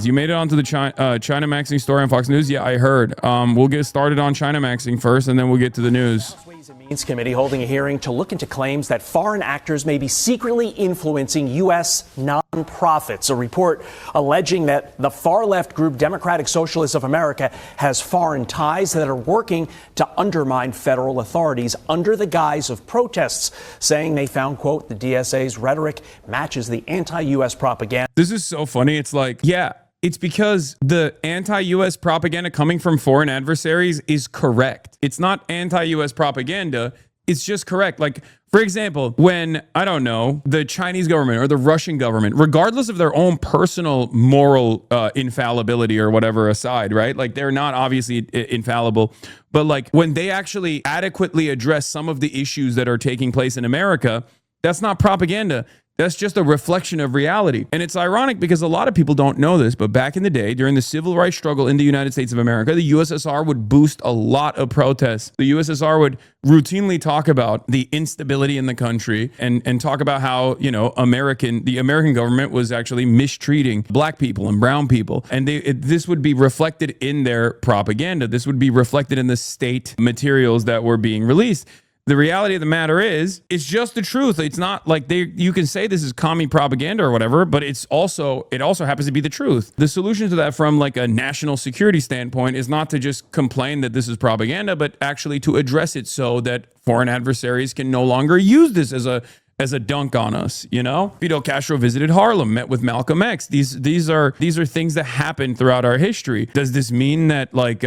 You made it onto the China maxing story on Fox News. Yeah, I heard. We'll get started on China maxing first, and then we'll get to the news. Ways and Means Committee holding a hearing to look into claims that foreign actors may be secretly influencing U.S. nonprofits. A report alleging that the far-left group Democratic Socialists of America has foreign ties that are working to undermine federal authorities under the guise of protests, saying they found, quote, the DSA's rhetoric matches the anti-U.S. propaganda. This is so funny. It's like, yeah. It's because the anti-U.S. propaganda coming from foreign adversaries is correct. It's not anti-U.S. propaganda. It's just correct. Like, for example, when, I don't know, the Chinese government or the Russian government, regardless of their own personal moral infallibility or whatever aside, right? Like, they're not obviously infallible. But like when they actually adequately address some of the issues that are taking place in America, that's not propaganda. That's just a reflection of reality. And it's ironic because a lot of people don't know this, but back in the day, during the civil rights struggle in the United States of America, the USSR would boost a lot of protests. The USSR would routinely talk about the instability in the country and talk about how, you know, the American government was actually mistreating black people and brown people. And this would be reflected in their propaganda. This would be reflected in the state materials that were being released. The reality of the matter is, it's just the truth. It's not like you can say this is commie propaganda or whatever, but it also happens to be the truth. The solution to that from like a national security standpoint is not to just complain that this is propaganda, but actually to address it so that foreign adversaries can no longer use this as a dunk on us, you know? Fidel Castro visited Harlem, met with Malcolm X. These are things that happened throughout our history. Does this mean that like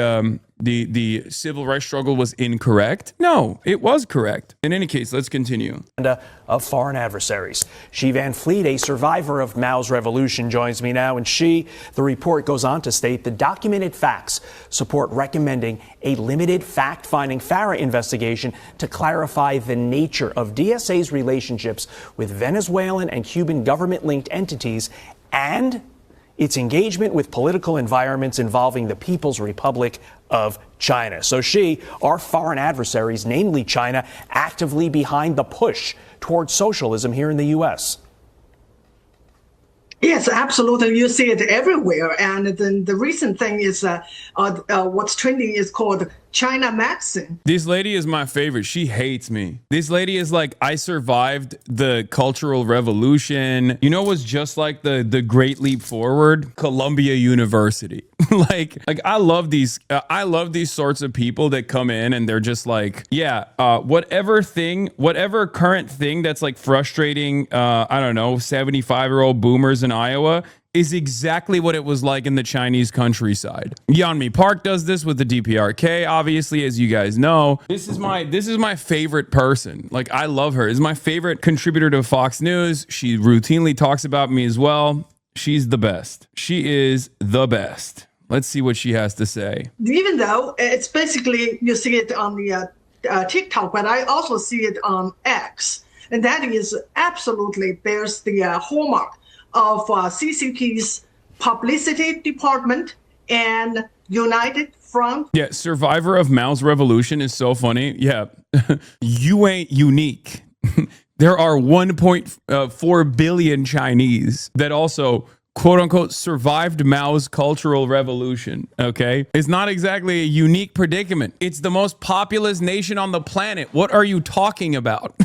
the civil rights struggle was incorrect? No, it was correct. In any case, let's continue. Of foreign adversaries. Xi Van Fleet, a survivor of Mao's revolution, joins me now. And the report goes on to state the documented facts support recommending a limited fact-finding FARA investigation to clarify the nature of DSA's relationships with Venezuelan and Cuban government-linked entities and its engagement with political environments involving the People's Republic of China. So are foreign adversaries, namely China, actively behind the push towards socialism here in the U.S.? Yes, absolutely. You see it everywhere. And then the recent thing is what's trending is called China maxing. This lady is my favorite. She hates me. This lady is like, I survived the Cultural Revolution. You know what's just like the Great Leap Forward? Columbia University. like I love these sorts of people that come in and they're just like, yeah, whatever current thing that's like frustrating, I don't know, 75-year-old boomers in Iowa is exactly what it was like in the Chinese countryside. Yeonmi Park does this with the DPRK, obviously, as you guys know. This is my favorite person. Like, I love her. This is my favorite contributor to Fox News. She routinely talks about me as well. She's the best. She is the best. Let's see what she has to say. Even though it's basically, you see it on the TikTok, but I also see it on X. And that is absolutely bears the hallmark of CCP's publicity department and United Front. Yeah, survivor of Mao's revolution is so funny. Yeah, you ain't unique. There are 1.4 billion Chinese that also, quote unquote, survived Mao's cultural revolution. Okay, it's not exactly a unique predicament. It's the most populous nation on the planet. What are you talking about?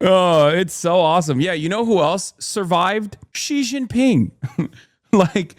Oh, it's so awesome. Yeah, you know who else survived? Xi Jinping. like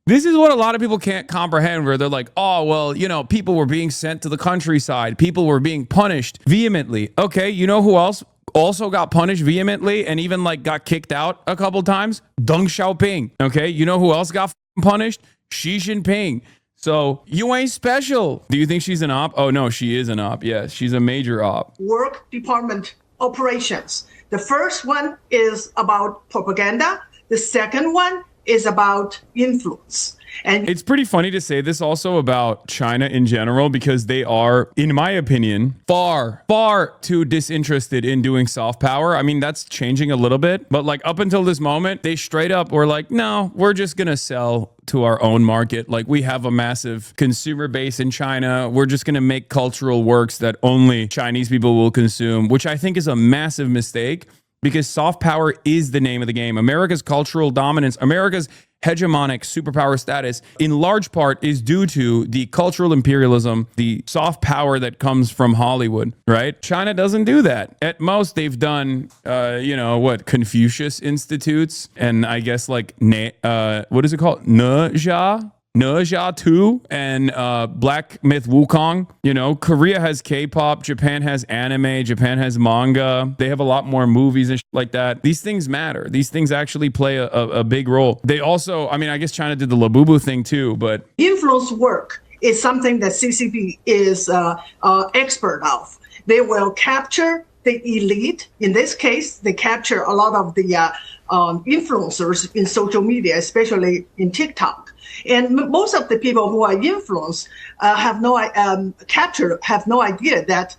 this is what a lot of people can't comprehend, where they're like, oh, well, you know, people were being sent to the countryside. People were being punished vehemently. Okay, you know who else also got punished vehemently and even like got kicked out a couple times? Deng Xiaoping. Okay, you know who else got punished? Xi Jinping. So you ain't special. Do you think she's an op? Oh, no, she is an op. Yes, she's a major op. Work department operations. The first one is about propaganda. The second one is about influence. And it's pretty funny to say this also about China in general, because they are, in my opinion, far too disinterested in doing soft power. I mean, that's changing a little bit, but like up until this moment, they straight up were like, no, we're just going to sell to our own market. Like, we have a massive consumer base in China. We're just going to make cultural works that only Chinese people will consume, which I think is a massive mistake. because soft power is the name of the game. America's cultural dominance, America's hegemonic superpower status, in large part is due to the cultural imperialism, the soft power that comes from Hollywood, right? China doesn't do that. At most, they've done, Confucius Institutes, and I guess what is it called? Neja 2 and Black Myth Wukong. Korea has K-pop, Japan has anime, Japan has manga. They have a lot more movies and like that. These things matter. These things actually play a big role. They also, I guess China did the Labubu thing too, but influence work is something that CCP is expert of. They will capture the elite. In this case, they capture a lot of the influencers in social media, especially in TikTok. And most of the people who are influenced have no idea that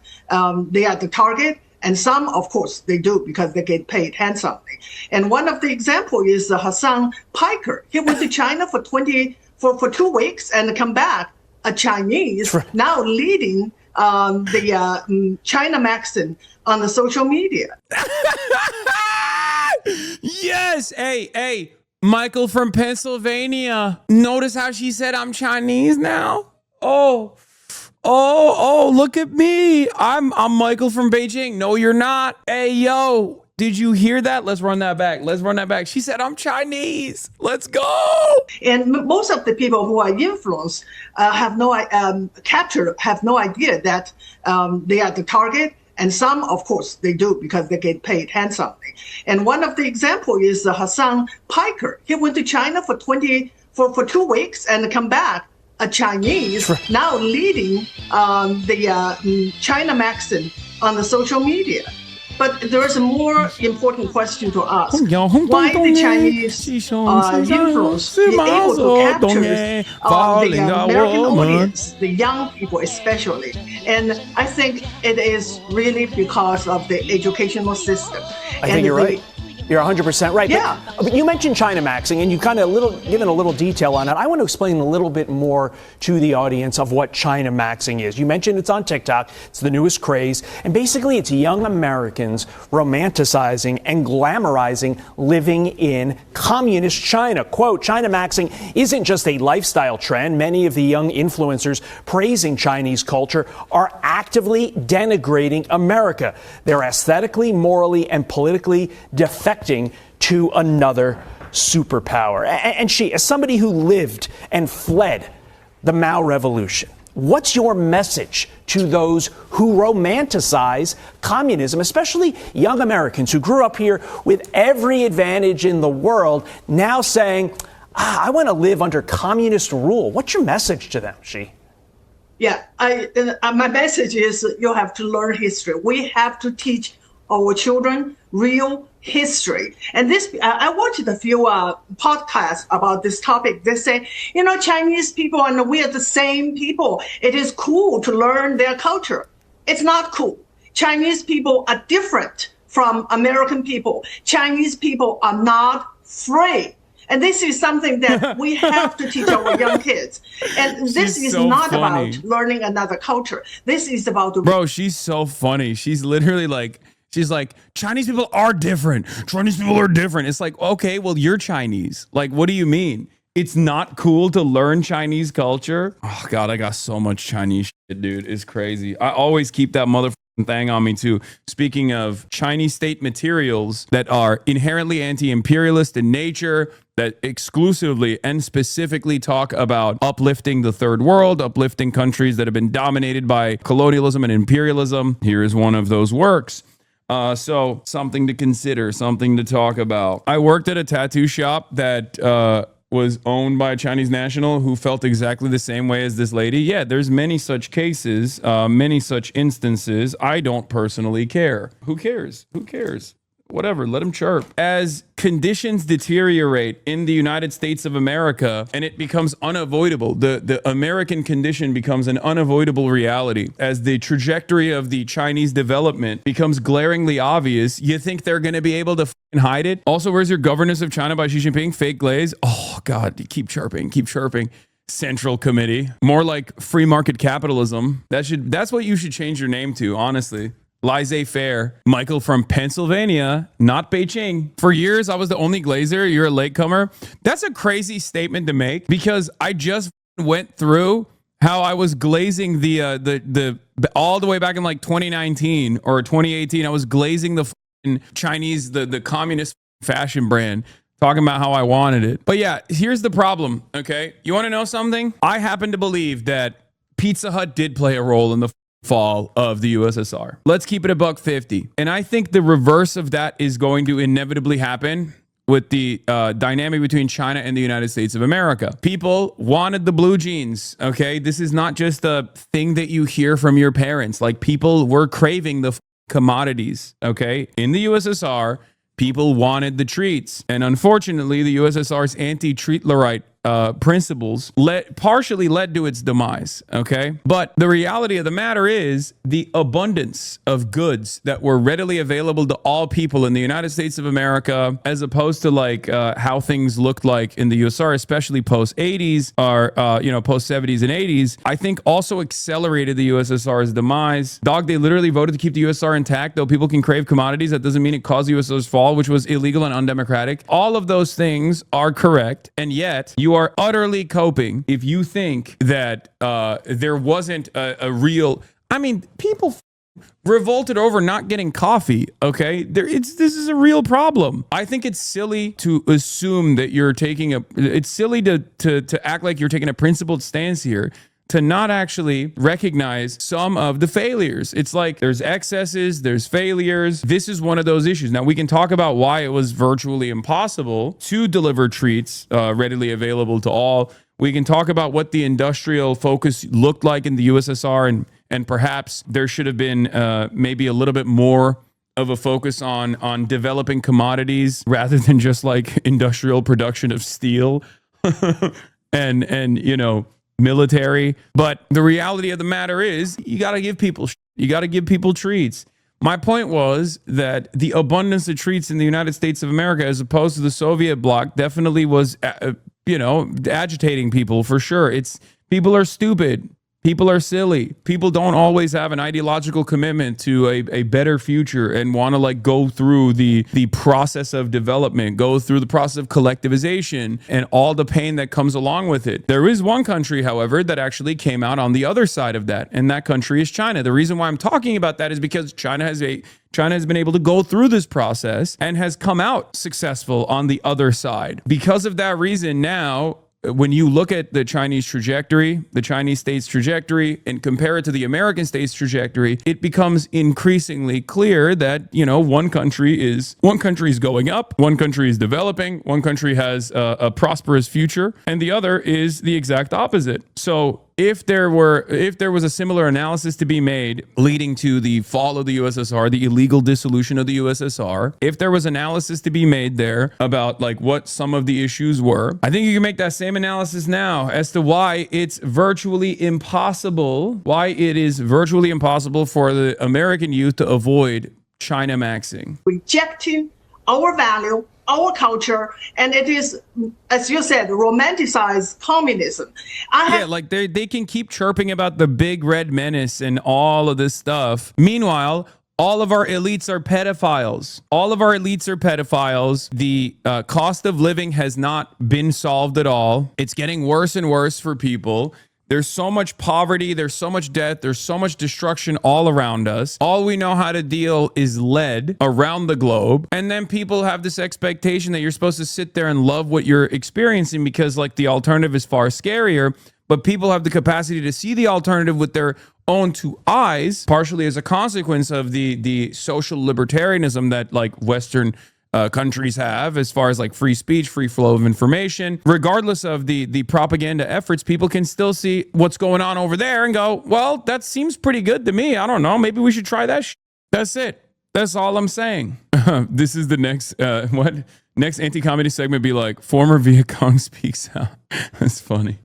they are the target. And some, of course, they do because they get paid handsomely. And one of the example is Hasan Piker. He went to China for 2 weeks and come back a Chinese, now leading the China magazine on the social media. Yes. Hey. Michael from Pennsylvania. Notice how she said I'm Chinese now? Oh, look at me. I'm Michael from Beijing. No, you're not. Hey, yo, did you hear that? Let's run that back. She said I'm Chinese. Let's go. And most of the people who are influenced have no idea that they are the target. And some, of course, they do because they get paid handsomely. And one of the example is Hasan Piker. He went to China for 2 weeks and come back a Chinese, now leading the China magazine on the social media. But there is a more important question to ask. Why the Chinese influence be able to capture the American audience, the young people especially? And I think it is really because of the educational system. I think you're right. You're 100% right. Yeah. But you mentioned China maxing, and you kind of given a little detail on that. I want to explain a little bit more to the audience of what China maxing is. You mentioned it's on TikTok. It's the newest craze. And basically, it's young Americans romanticizing and glamorizing living in communist China. Quote, China maxing isn't just a lifestyle trend. Many of the young influencers praising Chinese culture are actively denigrating America. They're aesthetically, morally, and politically defecting to another superpower. And she, as somebody who lived and fled the Mao Revolution, what's your message to those who romanticize communism, especially young Americans who grew up here with every advantage in the world, now saying, I want to live under communist rule? What's your message to them, Xi? Yeah, my message is you have to learn history. We have to teach our children real history. And this, I watched a few podcasts about this topic. They say, Chinese people and we are the same people. It is cool to learn their culture. It's not cool. Chinese people are different from American people. Chinese people are not free. And this is something that we have to teach our young kids. And this is so not funny. About learning another culture. This is about... Bro, she's so funny. She's literally like... She's like, Chinese people are different. Chinese people are different. It's like, okay, well, you're Chinese. Like, what do you mean? It's not cool to learn Chinese culture? Oh, God, I got so much Chinese shit, dude. It's crazy. I always keep that motherfucking thing on me, too. Speaking of Chinese state materials that are inherently anti-imperialist in nature, that exclusively and specifically talk about uplifting the third world, uplifting countries that have been dominated by colonialism and imperialism. Here is one of those works. So something to consider, something to talk about. I worked at a tattoo shop that was owned by a Chinese national who felt exactly the same way as this lady. Yeah, there's many such cases, many such instances. I don't personally care. Who cares? Who cares? Whatever, let him chirp. As conditions deteriorate in the United States of America and it becomes unavoidable, the American condition becomes an unavoidable reality. As the trajectory of the Chinese development becomes glaringly obvious, you think they're going to be able to hide it? Also, where's your Governance of China by Xi Jinping? Fake glaze? Oh, God, keep chirping, keep chirping. Central Committee. More like free market capitalism. That's what you should change your name to, honestly. laissez-faire. Michael from Pennsylvania, not Beijing. For years, I was the only glazer. You're a latecomer. That's a crazy statement to make because I just went through how I was glazing the all the way back in like 2019 or 2018. I was glazing the Chinese, the communist fashion brand, talking about how I wanted it. But yeah, here's the problem, okay? You want to know something? I happen to believe that Pizza Hut did play a role in the fall of the USSR. Let's keep it $1.50. And I think the reverse of that is going to inevitably happen with the dynamic between China and the United States of America. People wanted the blue jeans, okay? This is not just a thing that you hear from your parents. Like, people were craving the commodities, okay? In the USSR, people wanted the treats. And unfortunately, the USSR's anti-treatlerite principles partially led to its demise, okay? But the reality of the matter is the abundance of goods that were readily available to all people in the United States of America, as opposed to like how things looked like in the USSR, especially post-80s or, post-70s and 80s, I think also accelerated the USSR's demise. Dog, they literally voted to keep the USSR intact, though people can crave commodities. That doesn't mean it caused the USSR's fall, which was illegal and undemocratic. All of those things are correct, and yet you are utterly coping if you think that there wasn't a real... I mean, people revolted over not getting coffee, okay? This is a real problem. I think it's silly to assume that you're taking it's silly to act like you're taking a principled stance here, to not actually recognize some of the failures. It's like there's excesses, there's failures. This is one of those issues. Now, we can talk about why it was virtually impossible to deliver treats readily available to all. We can talk about what the industrial focus looked like in the USSR, and perhaps there should have been maybe a little bit more of a focus on developing commodities rather than just like industrial production of steel and military. But the reality of the matter is you got to give people treats. My point was that the abundance of treats in the United States of America, as opposed to the Soviet bloc, definitely was agitating people for sure. People are stupid. People are silly. People don't always have an ideological commitment to a better future and want to like go through the process of development, go through the process of collectivization and all the pain that comes along with it. There is one country, however, that actually came out on the other side of that, and that country is China. The reason why I'm talking about that is because China has been able to go through this process and has come out successful on the other side. Because of that reason, now, when you look at the Chinese trajectory, the Chinese state's trajectory, and compare it to the American state's trajectory, it becomes increasingly clear that, one country is going up, one country is developing, one country has a prosperous future, and the other is the exact opposite. So if there was a similar analysis to be made leading to the fall of the USSR, the illegal dissolution of the USSR, if there was analysis to be made there about like what some of the issues were, I think you can make that same analysis now as to why it's virtually impossible, for the American youth to avoid China maxing. Rejecting our value, our culture, and it is, as you said, romanticized communism. They can keep chirping about the big red menace and all of this stuff. Meanwhile, all of our elites are pedophiles. The cost of living has not been solved at all. It's getting worse and worse for people. There's so much poverty, there's so much death, there's so much destruction all around us. All we know how to deal is lead around the globe. And then people have this expectation that you're supposed to sit there and love what you're experiencing because like the alternative is far scarier. But people have the capacity to see the alternative with their own two eyes, partially as a consequence of the social libertarianism that like Western countries have as far as like free speech, free flow of information. Regardless of the propaganda efforts, people can still see what's going on over there and go, well, that seems pretty good to me. I don't know. Maybe we should try that. That's it. That's all I'm saying. This is the next next anti-comedy segment be like, former Viet Cong speaks out. That's funny.